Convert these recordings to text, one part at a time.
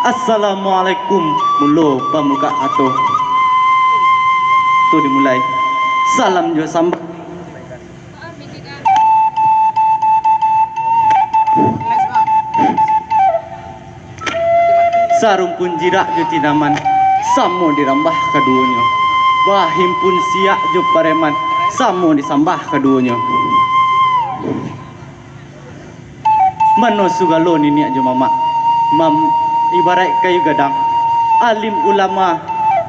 Assalamualaikum mulu pemuka atuh. Tu dimulai. Salam jo sambut. Sarung pun jirak jo tinaman. Samo dirambah keduanya. Bahim pun siak jo pareman. Samo disambah keduanya. Mano sugalo nini aja mama. Ibarat kayu gadang, alim ulama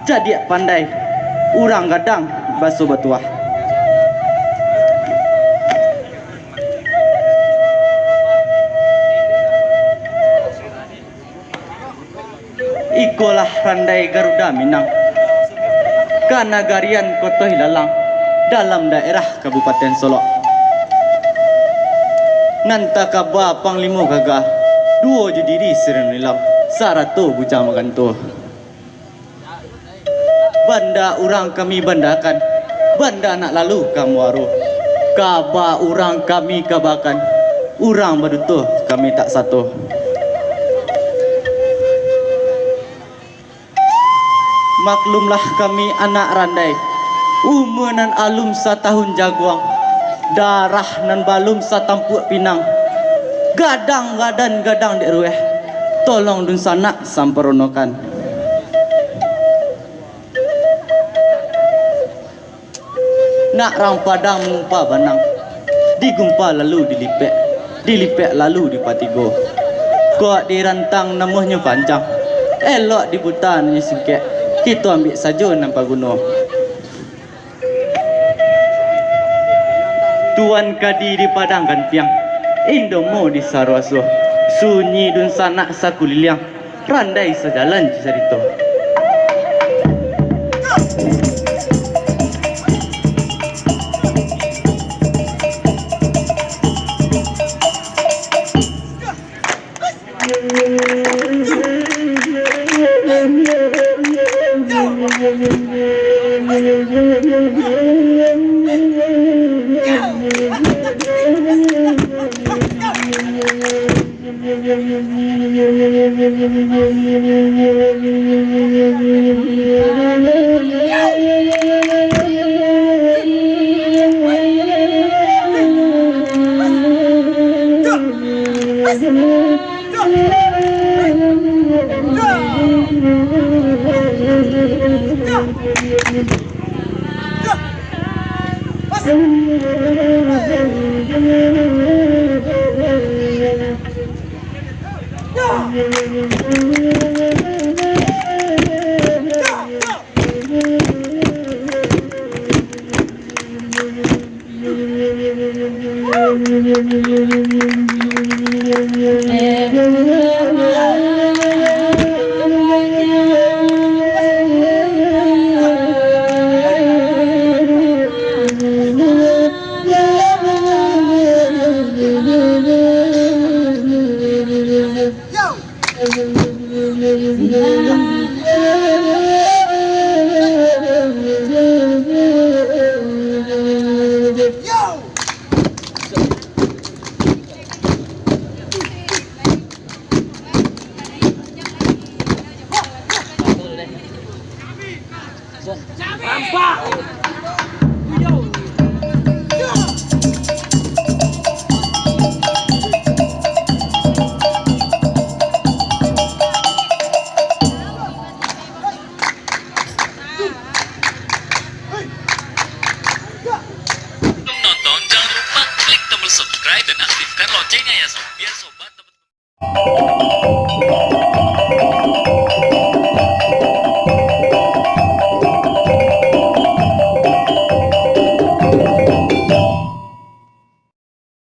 jadi pandai, urang gadang basuh batuah. Ikolah randai Garuda Minang, kanagarian Koto Hilalang dalam daerah Kabupaten Solok. Nanta kaba panglimo gagah, duo judiri serenilam. Sarato bujang makan tu. Banda orang kami bandakan, banda nak lalu kamu aru. Kaba orang kami kabakan, orang berdutuh kami tak satu. Maklumlah kami anak randai, umur nan alum satahun jaguang, darah nan balum satampuk pinang, gadang-gadang gadang dek rueh. Tolong dun sanak samperonokan. Nak rang padang mumpa banang, digumpa lalu dilipek lalu dipatigo. Kok dirantang namuhnya panjang, elok dibutan ni singkek. Kita ambil saja nampak guna. Tuan kadi di padang gantiang, Indomo di Sarwaso. Sunyi dun sanak sakuliliang, randai sejalan cerita. Sebelum nonton, jangan lupa klik tombol subscribe dan aktifkan loncengnya ya sob. Biar sob